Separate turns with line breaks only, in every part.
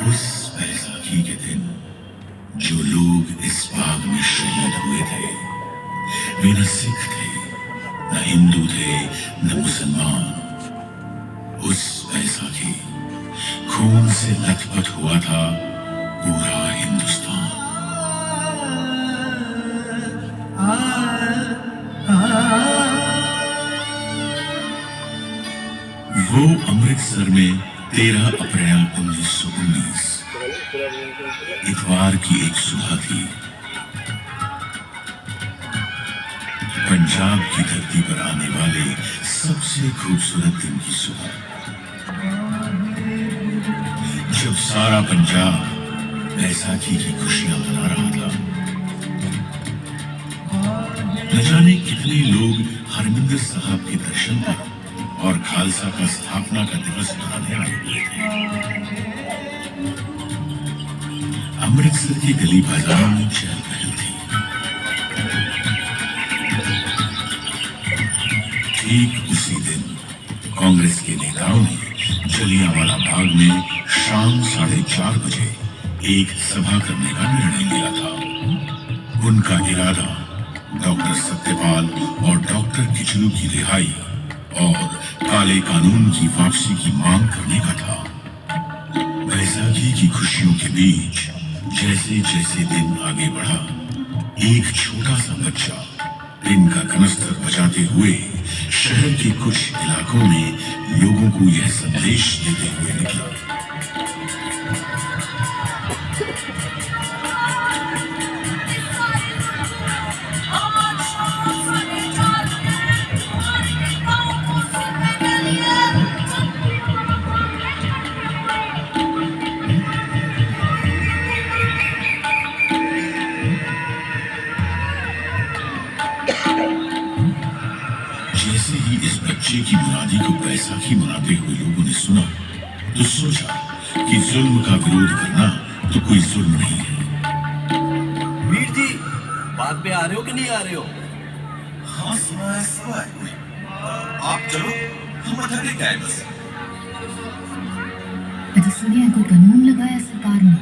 उस बैसाखी के दिन जो लोग इस बाग में शहीद हुए थे, वे न सिख थे, न हिंदू थे, न मुसलमान। उस बैसाखी खून से लथपथ हुआ था पूरा हिंदुस्तान। वो अमृतसर में 13 अप्रैल 1919 इतवार की एक सुबह थी। पंजाब की धरती पर आने वाले सबसे खूबसूरत दिन की सुबह, जब सारा पंजाब बैसाखी की खुशियां मना रहा था। न जाने कितने लोग हरमिंदर साहब के दर्शन पर और खालसा का स्थापना का दिवस मनाने आए हुए थे। अमृतसर की गली बाजारों में चहल पहल थी। ठीक उसी दिन कांग्रेस के नेताओं ने जलियांवाला बाग में शाम 4:30 बजे एक सभा करने का निर्णय लिया था। उनका इरादा डॉक्टर सत्यपाल और डॉक्टर किचलू की रिहाई और काले कानून की वापसी की मांग करने का था। बैसाखी की खुशियों के बीच जैसे जैसे दिन आगे बढ़ा, एक छोटा सा बच्चा दिन का कनस्तर बजाते हुए शहर के कुछ इलाकों में लोगों को यह संदेश देते हुए निकला। जैसे ही इस बच्चे की मुरादी को बैसाखी मनाते हुए लोगों ने सुना, तो सोचा कि जुल्म का विरोध करना तो कोई जुल्म नहीं है।
वीर जी, बात पे आ रहे हो कि नहीं आ रहे हो?
हाँ, सुना है सब आए हुए। आप चलो, हम मठा लेके आए बस।
अजी सुनिए, कोई कानून लगाया सरकार ने?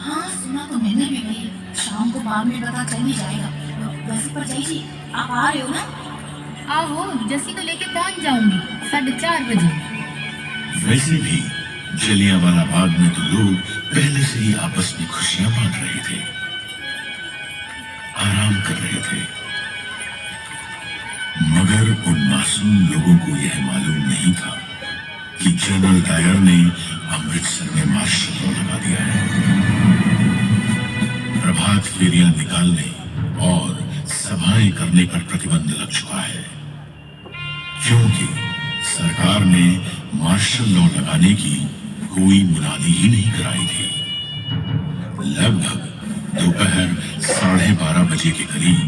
हाँ, सुना तो मैंने भी नहीं। शाम को बाग में पता चल ही जाएगा। वैसे परजाई जी, आप आ रहे हो ना?
आहो, जस्सी को लेके पहुंच जाऊंगी 4:30 बजे।
वैसे भी जलियांवाला बाग में तो लोग पहले से ही आपस में खुशियां बांट रहे थे, आराम कर रहे थे। मगर उन मासूम लोगों को यह मालूम नहीं था कि जनरल डायर ने अमृतसर में मार्शल लॉ लगा दिया है। प्रभात फेरियां निकालने और सभाएं करने पर प्रतिबंध लग चुका है, क्योंकि सरकार ने मार्शल लॉ लगाने की कोई मुनादी ही नहीं कराई थी। लगभग दोपहर 12:30 बजे के करीब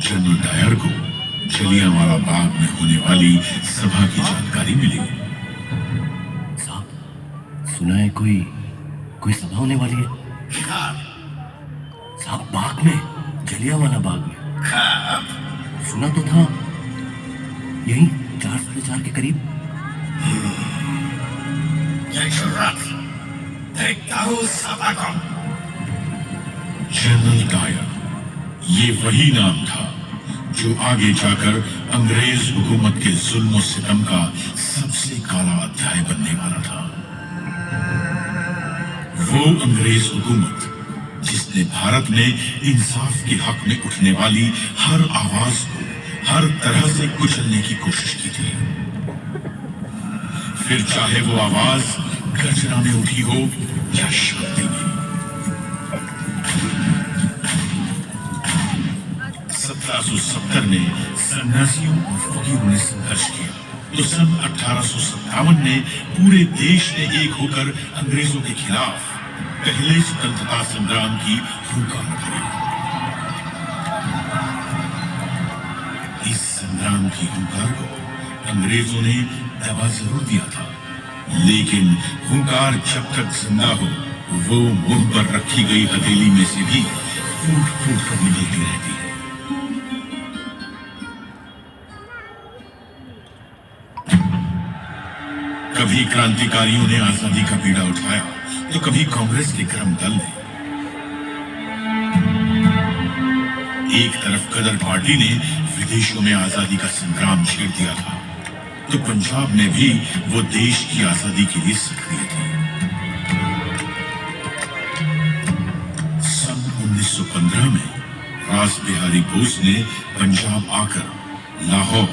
जनरल डायर को जलियांवाला बाग में होने वाली सभा की जानकारी मिली।
साहब, सुना है कोई सभा होने वाली है। साहब, बाग में, जलियांवाला बाग में। सुना तो था, यही 4-4:30 के करीब।
जनरल डायर, ये वही नाम था जो आगे जाकर अंग्रेज हुकूमत के जुल्म और सितम का सबसे काला अध्याय बनने वाला था। वो अंग्रेज हुकूमत जिसने भारत में इंसाफ के हक में उठने वाली हर आवाज को हर तरह से कुचलने की कोशिश की थी, फिर चाहे वो आवाज गर्जना में उठी हो या शांति में। 1770 में सन्यासियों और फकीरों ने संघर्ष किया, तो सन 1857 में पूरे देश ने एक होकर अंग्रेजों के खिलाफ पहले स्वतंत्रता संग्राम की हुंकार भरी। इस संग्राम की हुंकार को अंग्रेजों ने दबा जरूर दिया था, लेकिन हुंकार जब तक जिंदा हो, वो मुंह पर रखी गई हथेली में से भी फूट फूट कर निकलती रहती है। कभी क्रांतिकारियों ने आजादी का बीड़ा उठाया, तो कभी कांग्रेस के कर्म दल ने। एक तरफ गदर पार्टी ने विदेशों में आजादी का संग्राम छेड़ दिया था, तो पंजाब में भी वो देश की आजादी के लिए सक्रिय थे। सन 1915 में रास बिहारी बोस ने पंजाब आकर लाहौर,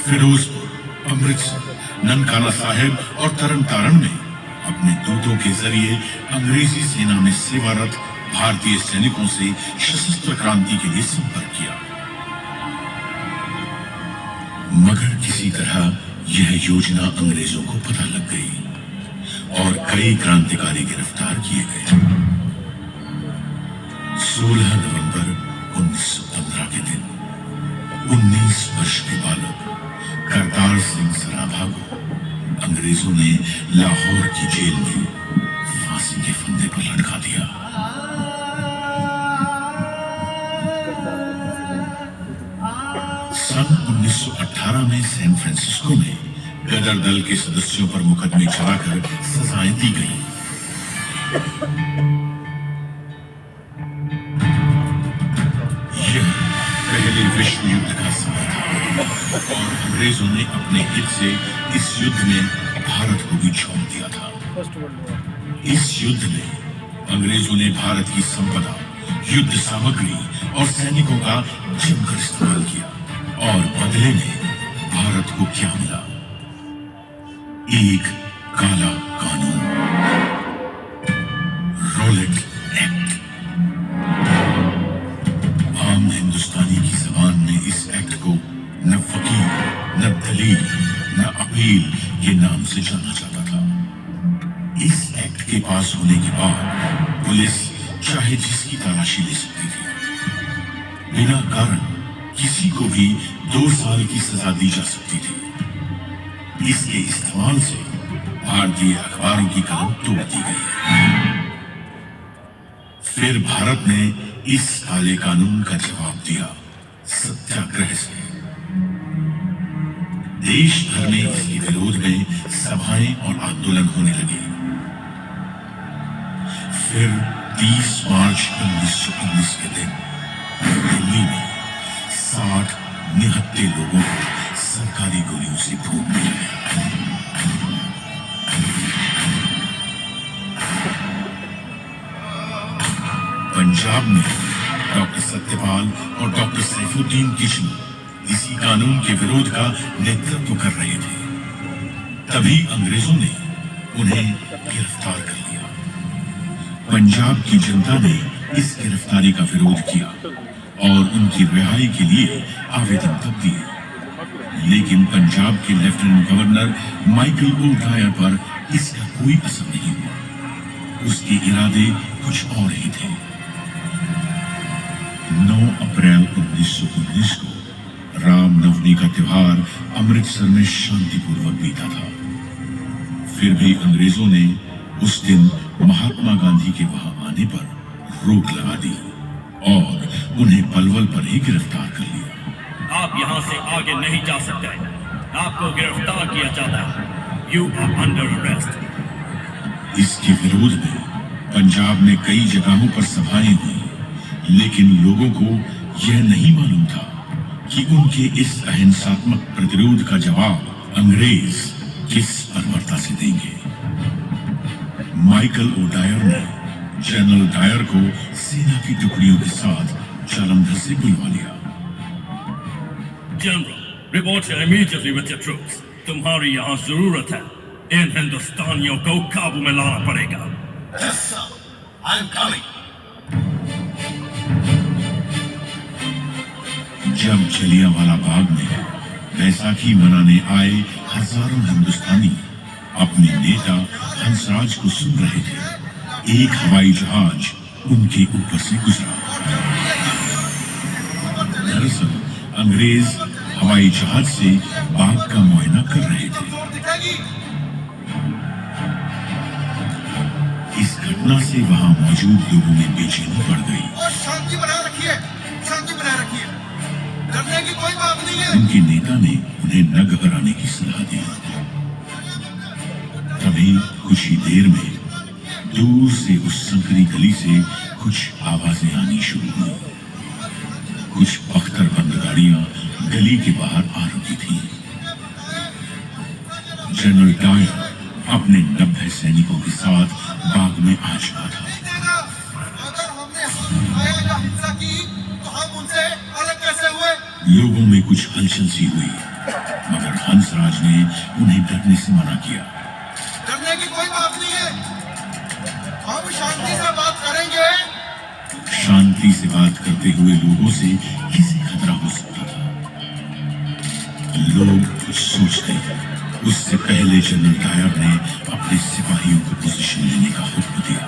फिरोजपुर, अमृतसर, ननकाना साहिब और तरन तारण में अपने दूतों के जरिए अंग्रेजी सेना में सेवारत भारतीय सैनिकों से सशस्त्र क्रांति के लिए संपर्क किया। मगर किसी तरह यह योजना अंग्रेजों को पता लग गई और कई क्रांतिकारी गिरफ्तार किए गए। 16 नवंबर 1915 के दिन 19 वर्ष के बालक करतार सिंह सराभा को अंग्रेजों ने लाहौर की जेल में फांसी के फंदे पर लटका दिया। सन 1918 में सैन फ्रांसिस्को में गदर दल के सदस्यों पर मुकदमे चलाकर सजाएं दी गई। यह पहले विश्व युद्ध का समय था और अंग्रेजों ने अपने हित से इस युद्ध में भारत को भी झोंक दिया था। इस युद्ध में अंग्रेजों ने भारत की संपदा, युद्ध सामग्री और सैनिकों का जमकर इस्तेमाल किया और बदले में भारत को क्या मिला? एक काला कानून, रॉलेट एक्ट। आम हिंदुस्तानी की जबान में इस एक्ट को न वकील, न दलील, न अपील के नाम से जाना जाता था। इस एक्ट के पास होने के बाद पुलिस चाहे जिसकी तलाशी ले सकती थी। बिना कारण किसी को भी 2 साल की सजा दी जा सकती थी। इसके इस्तेमाल से भारतीय अखबारों की कलम तोड़ दी गई। फिर भारत ने इस काले कानून का जवाब दिया सत्याग्रह से। देश भर में इसके विरोध में सभाएं और आंदोलन होने लगे। फिर 30 मार्च 1919 के दिन दिल्ली में 60 निहत्थे लोगों को सरकारी गोलियों से भून दिया गया। पंजाब में डॉक्टर सत्यपाल और डॉक्टर सैफुद्दीन किशनी इसी कानून के विरोध का नेतृत्व कर रहे थे। तभी अंग्रेजों ने उन्हें गिरफ्तार कर लिया। पंजाब की जनता ने इस गिरफ्तारी का विरोध किया और उनकी रिहाई के लिए आवेदन तक दिए, लेकिन पंजाब के लेफ्टिनेंट गवर्नर माइकल ओडायर पर इसका कोई असर नहीं हुआ। उसके इरादे कुछ और ही थे। 9 अप्रैल 1919 को रामनवमी का त्योहार अमृतसर में शांतिपूर्वक बीता था। फिर भी अंग्रेजों ने उस दिन महात्मा गांधी के वहां आने पर रोक लगा दी और उन्हें पलवल पर ही गिरफ्तार कर लिया।
आप यहाँ से आगे नहीं जा सकते। आपको गिरफ्तार किया जाता है। You are under arrest.
इसके विरोध में पंजाब में कई जगहों पर सभाएं हुई, लेकिन लोगों को यह नहीं मालूम था कि उनके इस अहिंसात्मक प्रतिरोध का जवाब अंग्रेज किस बर्बरता से देंगे। माइकल ओडायर ने जनरल डायर को सेना की टुकड़ियों के साथ जालंधर से बुलवा लिया।
General, report immediately with your troops. तुम्हारी यहाँ जरूरत है। इन हिंदुस्तानियों को काबू में लाना पड़ेगा।
Yes, sir. I'm coming.
जब जलियांवाला बाग में बैसाखी मनाने आए हजारों हिंदुस्तानी अपने नेता हंसराज को सुन रहे थे, एक हवाई जहाज उनके ऊपर से गुजरा। दरअसल अंग्रेज हवाई जहाज से बाग का मुआयना कर रहे थे। इस घटना से वहां मौजूद लोगों में बेचैनी बढ़ गई।
शांति बनाए रखिए, शांति बनाए रखिए। डरने की कोई बात नहीं है।
उनके नेता ने उन्हें न घबराने की सलाह दी। तभी कुछ ही देर में दूर से उस संकरी गली से कुछ आवाजें आनी शुरू हुई। कुछ बख्तरबंद गाड़ियां गली के बाहर आ रुकी थी। जनरल डायर अपने 90 सैनिकों के साथ बाग में आ चुका था।
अगर हमने आया या हिंसा की तो हम उनसे अलग कैसे हुए?
लोगों में कुछ हलचल सी हुई, मगर हंसराज ने उन्हें डरने से मना किया।
डरने की कोई बात नहीं है, हम शांति से बात करेंगे।
शांति से बात करते हुए लोगों से किसे खतरा हो सकता था? लोग कुछ सोचते, उससे पहले जनरल डायर ने अपने सिपाहियों को पोजीशन लेने का हुक्म दिया।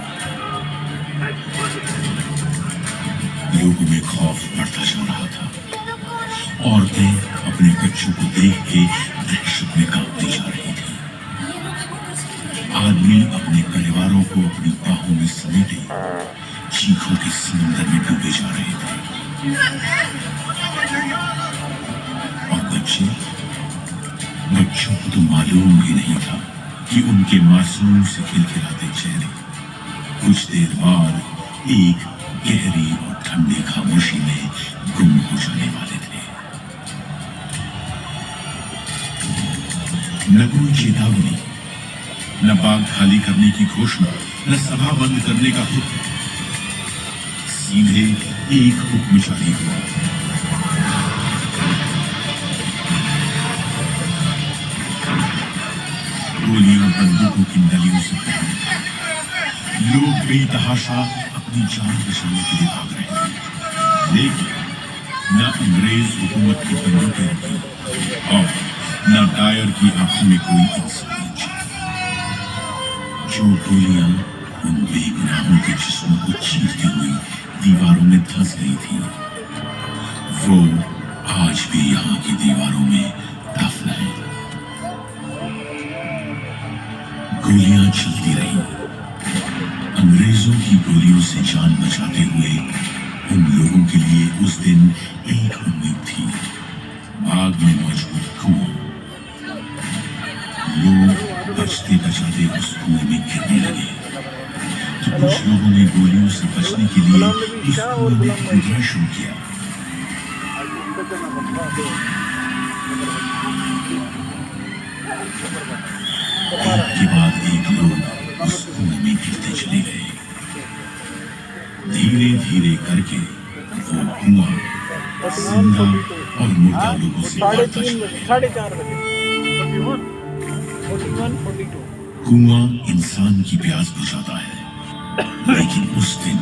लोगों में खौफ बढ़ता जा रहा था। औरतें अपने बच्चों को देख के दहशत में कांपती जा रही थी। आदमी अपने परिवारों को अपनी बाहों में समेटे चीखों के समंदर में डूबे जा रहे थे। और बच्चों को तो मालूम भी नहीं था कि उनके मासूम से खिलखिलाते चेहरे कुछ देर बाद एक गहरी और ठंडी खामोशी में गुम हो जाने वाले थे। न कोई चेतावनी, न बाग खाली करने की घोषणा, न सभा बंद करने का हुक्म। सीधे एक हुक्म जारी हुआ। गोलियां बंदूकों की नलियों से बहने। लोग बेतहाशा अपनी जान बचाने के लिए भाग रहे थे, लेकिन न अंग्रेज हुकूमत की बंदूकें रखी और न डायर की आंखों में कोई इंसानियत। जो गोलियां उन बेगुनाहों के जिस्मों को चीरती हुई दीवारों में धंस गई थी, वो आज भी यहाँ की दीवारों में दफन है। गोलियां चलती रही। अंग्रेजों की गोलियों से जान बचाते हुए उन लोगों के लिए उस दिन एक उम्मीद थी, बाग में मौजूद कुआं। लोग बचते बचाते उस कुएं में गिरने लगे, तो कुछ लोगों ने गोलियों से बचने के लिए उस कुएं में कूदना शुरू किया। एक के बाद एक लोग उस कुएं में गिरते चले गए। धीरे धीरे करके वो कुआं जिंदा और मुर्दा लोगों से भरता चला गया। कुआं इंसान की प्यास बुझाता है, लेकिन उस दिन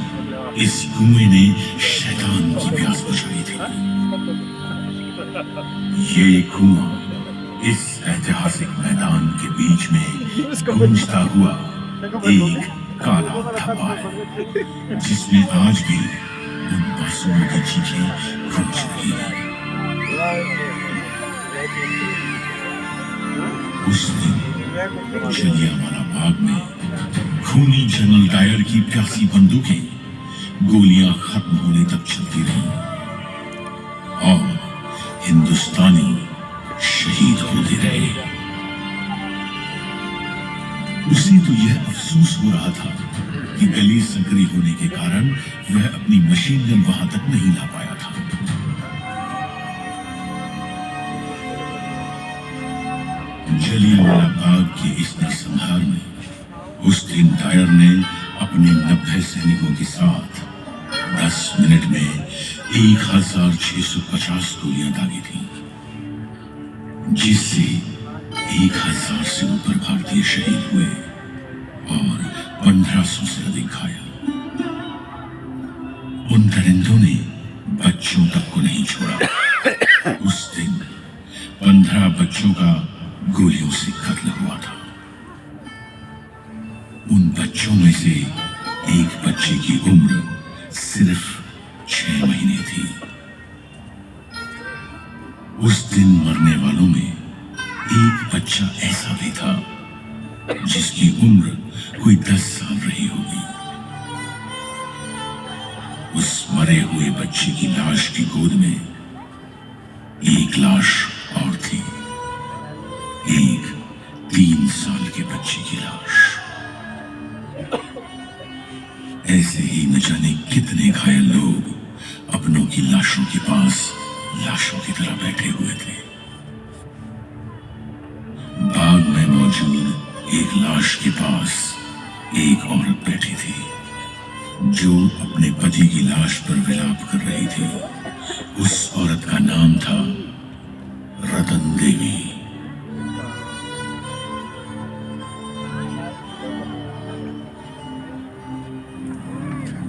इस कुएं ने शैतान की प्यास बुझाई थी। ये कुआं इस ऐतिहासिक मैदान के बीच में गूंजता हुआ एक काला धब्बा है, जिसमें आज भी उन मासूमों की चीखें गूंज रही हैं। उस दिन जलियांवाला बाग में खूनी जनरल डायर की प्यासी बंदूकें गोलियां खत्म होने तक चलती रहीं और हिंदुस्तानी शहीद होते रहे। उसे तो यह अफसोस हो रहा था कि गली संकरी होने के कारण वह अपनी मशीन गन वहां तक नहीं ला पाया था। जलियांवाला बाग के इस नरसंहार में उस दिन डायर ने अपने 90 सैनिकों के साथ 10 मिनट में 1650 गोलियां दागी थी, जिससे 1000 से ऊपर भारतीय शहीद हुए और 1500 से अधिक घायल। उन दरिंदों ने बच्चों तक को नहीं छोड़ा। उस दिन 15 बच्चों का गोलियों से कत्ल हुआ था। उन बच्चों में से एक बच्चे की उम्र सिर्फ 6 महीने थी। उस दिन मरने वालों में एक बच्चा ऐसा भी था जिसकी उम्र कोई 10 साल रही होगी। उस मरे हुए बच्चे की लाश की गोद में एक लाश और थी, एक 3 साल के बच्चे की लाश। ऐसे ही न जाने कितने घायल लोग अपनों की लाशों के पास लाशों की तरह बैठे हुए थे। बाग में मौजूद एक लाश के पास एक औरत बैठी थी, जो अपने पति की लाश पर विलाप कर रही थी। उस औरत का नाम था रतन देवी।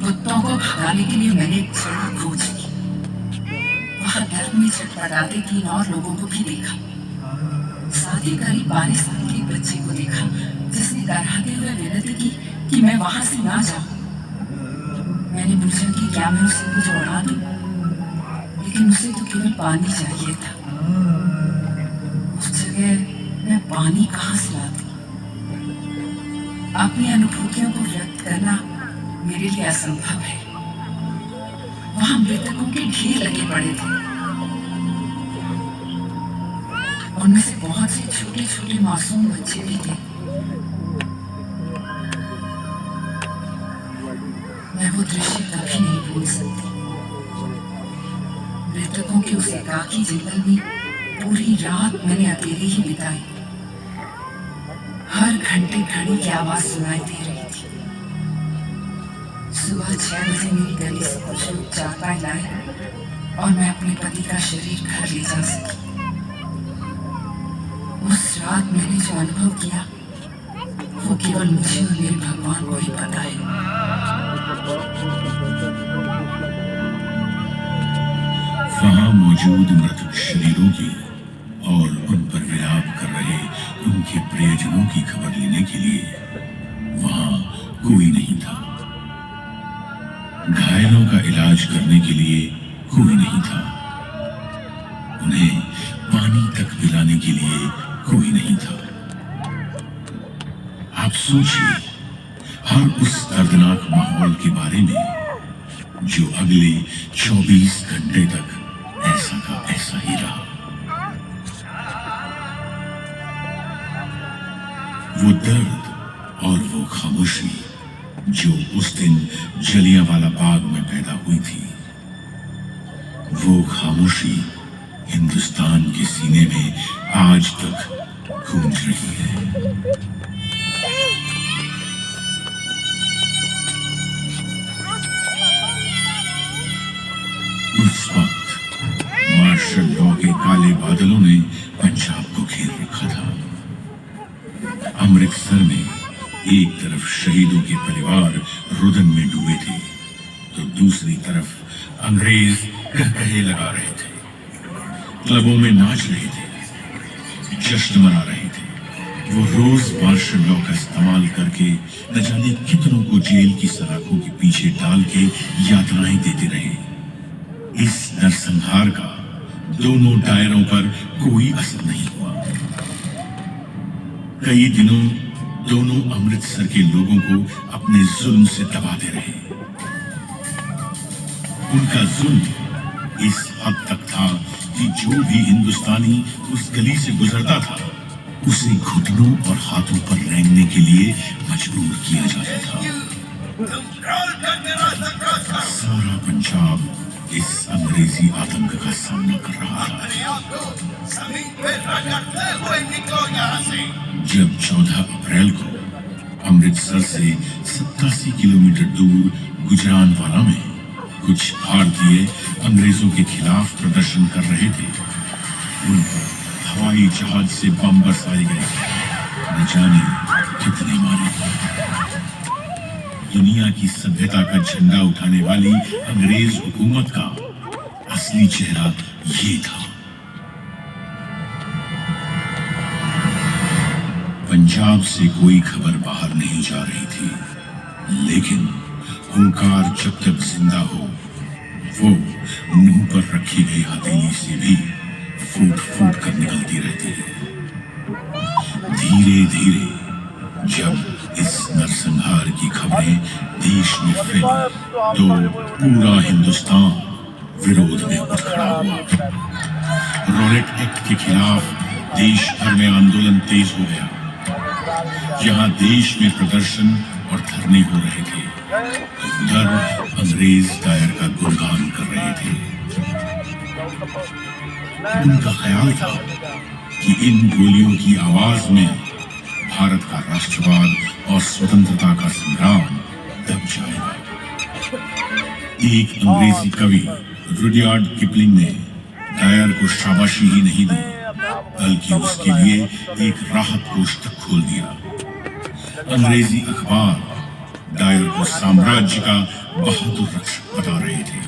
कुत्तों को भगाने के लिए मैंने एक जगह खोज ली। वहां दर्द में छटपटाते 3 और लोगों को भी देखा। साथ ही करीब 12 साल के बच्चे को देखा, जिसने कराहते हुए विनती की कि मैं वहां से ना जाऊं। मैंने पूछा कि क्या मैं उसे कुछ उड़ा दूं, लेकिन उसे तो केवल पानी चाहिए था। उस जगह मैं पानी कहाँ से लाती? अपनी अनुभूतियों को व्यक्त करना मेरे लिए असंभव है। वहां मृतकों के ढेर लगे पड़े थे। उनमें से बहुत से छोटे छोटे मासूम बच्चे भी थे। मैं वो दृश्य कभी नहीं भूल सकती। मृतकों के उस एकाकी जंगल में पूरी रात मैंने अकेले ही बिताई। हर घंटे घड़ी की आवाज सुनाई दे रही थी। सुबह 6 बजे मेरी गली से कुछ लोग चारपाई लाए और मैं अपने पति का शरीर घर ले जा सकी। उस रात मैंने जो अनुभव किया, वो केवल मुझे और मेरे भगवान को ही पता है।
वहां मौजूद मृत शरीरों की और उन पर विलाप कर रहे उनके प्रियजनों की खबर लेने के लिए वहां कोई नहीं था। घायलों का इलाज करने के लिए कोई नहीं था। उन्हें पानी तक पिलाने के लिए कोई नहीं था। आप सोचिए हर उस दर्दनाक माहौल के बारे में जो अगले 24 घंटे तक ऐसा का ऐसा ही रहा। वो दर्द और वो खामोशी जो उस दिन जलियांवाला बाग में पैदा हुई थी, वो खामोशी हिंदुस्तान के सीने में आज तक गूंज रही है। उस वक्त मार्शल लॉ के काले बादलों ने पंजाब को घेर रखा था। अमृतसर में एक तरफ शहीदों के परिवार रुदन में डूबे थे, तो दूसरी तरफ अंग्रेज कहकहे लगा रहे थे, क्लबों में नाच रहे थे, जश्न मना रहे थे। वो रोज मार्शल लॉ का इस्तेमाल करके न जाने कितनों को जेल की सलाखों के पीछे डाल के यातनाएं देते रहे। इस नरसंहार का दोनों दायरों पर कोई असर नहीं हुआ। कई दिनों दोनों अमृतसर के लोगों को अपने जुल्म से दबाते रहे। उनका जुल्म इस हद तक था कि जो भी हिंदुस्तानी उस गली से गुजरता था, उसे घुटनों और हाथों पर रेंगने के लिए मजबूर किया जाता था। सारा पंजाब इस अंग्रेजी आतंक का सामना कर रहा था। जब 14 अप्रैल को अमृतसर से 87 किलोमीटर दूर गुजरानवाला में कुछ भारतीय अंग्रेजों के खिलाफ प्रदर्शन कर रहे थे, उन पर हवाई जहाज से बम बरसाए गए। न जाने कितने मारे। दुनिया की सभ्यता का झंडा उठाने वाली अंग्रेज हुकूमत का असली चेहरा ये था। पंजाब से कोई खबर बाहर नहीं जा रही थी, लेकिन हुंकार जब तक जिंदा हो, वो मुंह पर रखी गई हथेली से भी फूट फूट कर निकलती रहती है। धीरे धीरे जब इस नरसंहार की खबरें देश में फैली, तो पूरा हिंदुस्तान विरोध में उठ खड़ा हुआ। रॉलेट एक्ट के खिलाफ देश भर में आंदोलन तेज हो गया। जहां देश में प्रदर्शन और धरने हो रहे थे, तो उधर अंग्रेज डायर का गुणगान कर रहे थे। उनका ख्याल था कि इन गोलियों की आवाज में भारत का राष्ट्रवाद और स्वतंत्रता का संग्राम दब जाएगा। एक अंग्रेजी कवि रुडयार्ड किपलिंग ने डायर को शाबाशी ही नहीं दी, बल्कि उसके लिए एक राहत कोष तक खोल दिया। अंग्रेजी अखबार डायर को साम्राज्य का बहादुर रक्षक बता रहे थे।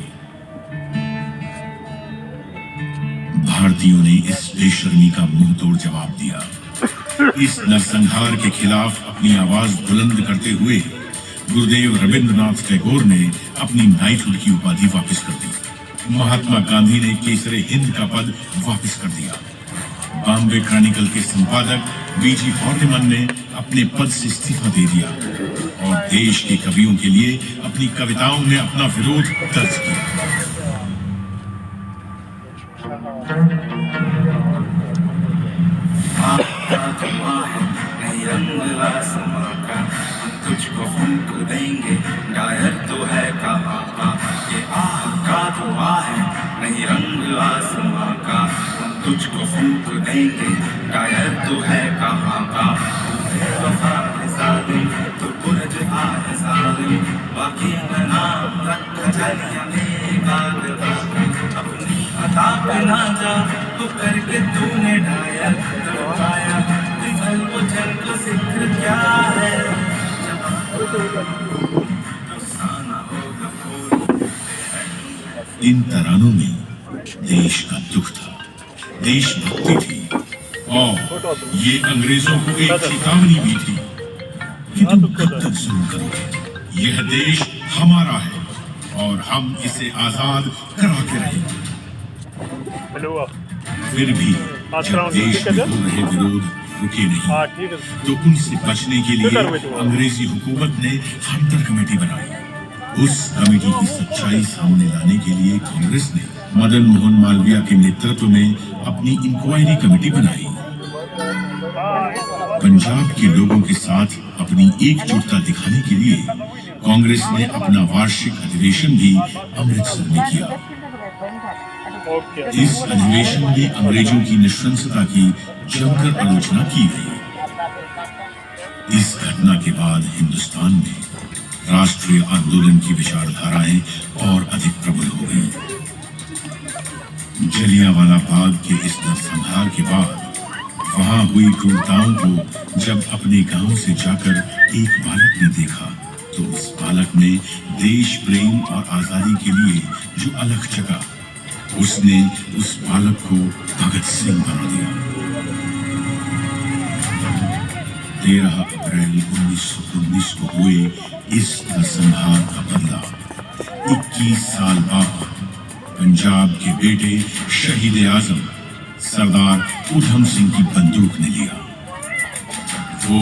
भारतीयों ने इस बेशर्मी का मुंह तोड़ जवाब दिया। इस नरसंहार के खिलाफ अपनी आवाज बुलंद करते हुए गुरुदेव रविंद्रनाथ टैगोर ने अपनी नाइटहुड की उपाधि वापस कर दी। महात्मा गांधी ने केसरे हिंद का पद वापस कर दिया। बॉम्बे क्रॉनिकल के संपादक बीजी हॉर्निमन ने अपने पद से इस्तीफा दे दिया और देश के कवियों के लिए अपनी कविताओं में अपना विरोध दर्ज किया।
तुझको फूंक देंगे डायर तो है कहाँ का, ये आह का धुआं है नहीं रंग आसमां का। तुझको फूंक देंगे डायर तो है कहाँ का, तो बुरज आए सालिम बाकी का नाम रखा जलिया अपनी अता पे ना जा तो करके तूने डायर तो पाया विफल बुझल को जिक्र क्या है।
इन तरानों में देश का दुख था, देशभक्ति थी और ये अंग्रेजों को एक चेतावनी भी थी कि तुम कब तक जुल्म करोगे। यह देश हमारा है और हम इसे आजाद करा के रहेंगे। फिर भी जब देश में हो रहे विरोध रुके नहीं, तो उनसे बचने के लिए अंग्रेजी हुकूमत ने हंटर कमेटी बनाई। उस कमेटी की सच्चाई सामने लाने के लिए कांग्रेस ने मदन मोहन मालवीय के नेतृत्व में अपनी इंक्वायरी कमेटी बनाई। पंजाब के लोगों के साथ अपनी एकजुटता दिखाने के लिए कांग्रेस ने अपना वार्षिक अधिवेशन भी अमृतसर में किया। इस अधिवेशन में अंग्रेजों की नृशंसता की जमकर आलोचना की गई। इस घटना के बाद हिंदुस्तान में राष्ट्रीय आंदोलन की विचारधाराएं और अधिक प्रबल हो गई। जलियांवाला बाग के इस नरसंहार के बाद वहां हुई क्रूरताओं को जब अपने गांव से जाकर एक बालक ने देखा, तो उस बालक में देश प्रेम और आजादी के लिए जो अलख जगा, उसने उस बालक को भगत सिंह बना दिया। 13 अप्रैल 1919 को हुए इस नरसंहार का बदला 21 साल बाद पंजाब के बेटे शहीद आजम सरदार उधम सिंह की बंदूक ने लिया। वो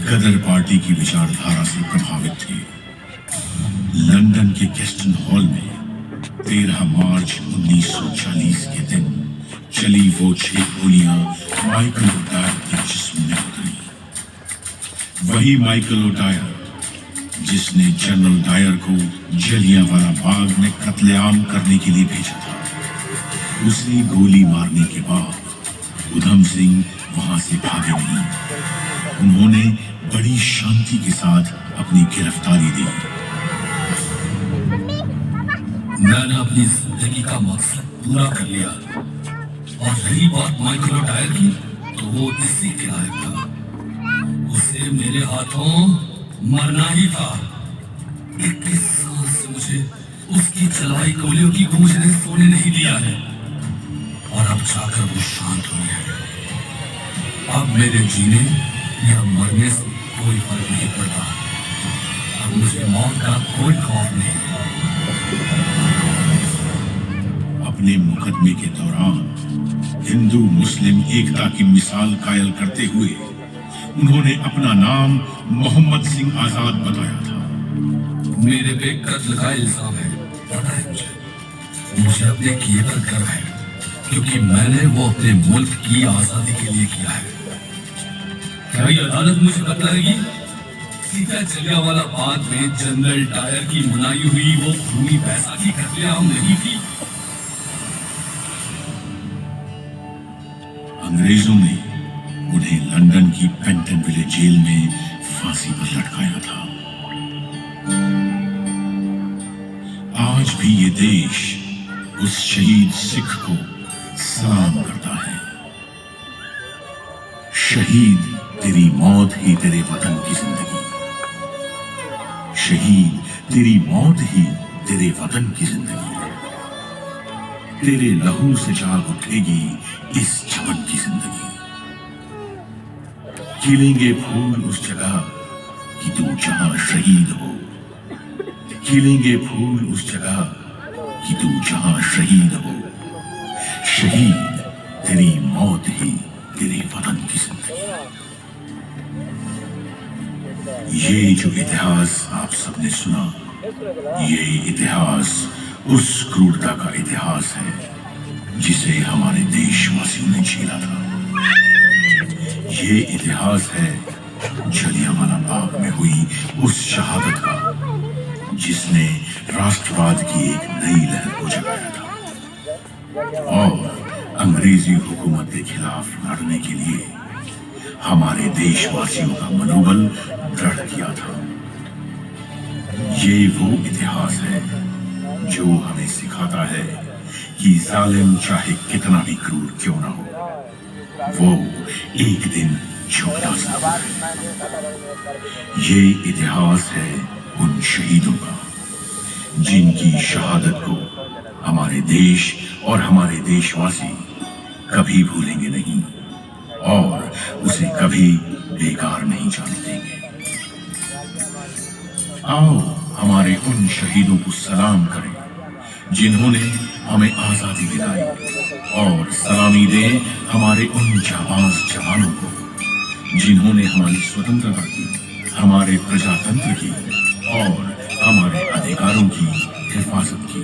गदर पार्टी की विचारधारा से प्रभावित थे। लंदन के केस्टन हॉल में 13 मार्च 1940 के दिन चली वो 6 गोलियां माइकल ओडायर के जिस्म में उतरी। वही माइकल ओडायर जिसने जनरल डायर को जलियांवाला बाग में कत्लेआम करने के लिए भेजा था। उसे गोली मारने के बाद उधम सिंह वहां से भागे नहीं। उन्होंने बड़ी शांति के साथ अपनी गिरफ्तारी दी।
मैंने अपनी जिंदगी का मकसद पूरा कर लिया और रही बात माइकल ओडायर की, तो वो इसी के लायक था। उसे मेरे हाथों मरना ही था। 21 साल से मुझे उसकी चलाई गोलियों की गूंज ने सोने नहीं दिया है और अब जाकर वो शांत हुई है। अब मेरे जीने या मरने से कोई फर्क नहीं पड़ता। अब मुझे मौत का कोई खौफ नहीं।
अपने मुकदमे के दौरान हिंदू मुस्लिम एकता की मिसाल कायल करते हुए उन्होंने अपना नाम मोहम्मद सिंह आजाद बताया था।
मेरे पे कत्ल का इल्जाम है, पता है मुझे अपने किए पर गर्व है, क्योंकि मैंने वो अपने मुल्क की आजादी के लिए किया है। क्या ये अदालत मुझे बतलाएगी सीधा जलियांवाला बाग में जनरल डायर की मनाई हुई वो खूनी बैसाखी कत्लेआम नहीं थी।
अंग्रेजों ने उन्हें लंदन की पेंटनविले जेल में फांसी पर लटकाया था। आज भी ये देश उस शहीद सिख को सलाम करता है। शहीद, तेरी मौत ही तेरे वतन की जिंदगी। शहीद, तेरी मौत ही तेरे वतन की जिंदगी। तेरे लहू से जाग उठेगी इस चमन की जिंदगी। खिलेंगे फूल उस जगह कि तू जहां शहीद हो। खिलेंगे फूल उस जगह कि तू जहां शहीद हो। शहीद, तेरी मौत ही तेरे वतन की जिंदगी। ये जो इतिहास आप सबने सुना, ये इतिहास उस क्रूरता का इतिहास है जिसे हमारे देशवासियों ने झेला था। ये इतिहास है जलियांवाला बाग में हुई उस शहादत का जिसने राष्ट्रवाद की एक नई लहर को जगाया था और अंग्रेजी हुकूमत के खिलाफ लड़ने के लिए हमारे देशवासियों का मनोबल दृढ़ किया था। ये वो इतिहास है जो हमें सिखाता है कि जालिम चाहे कितना भी क्रूर क्यों ना हो, वो एक दिन झुकना सकता है। ये इतिहास है उन शहीदों का जिनकी शहादत को हमारे देश और हमारे देशवासी कभी भूलेंगे नहीं और उसे कभी बेकार नहीं जाने देंगे। आओ हमारे उन शहीदों को सलाम करें जिन्होंने हमें आजादी दिलाई और सलामी दें हमारे उन जाबाज जवानों को जिन्होंने हमारी स्वतंत्रता की, हमारे प्रजातंत्र की और हमारे अधिकारों की हिफाजत की।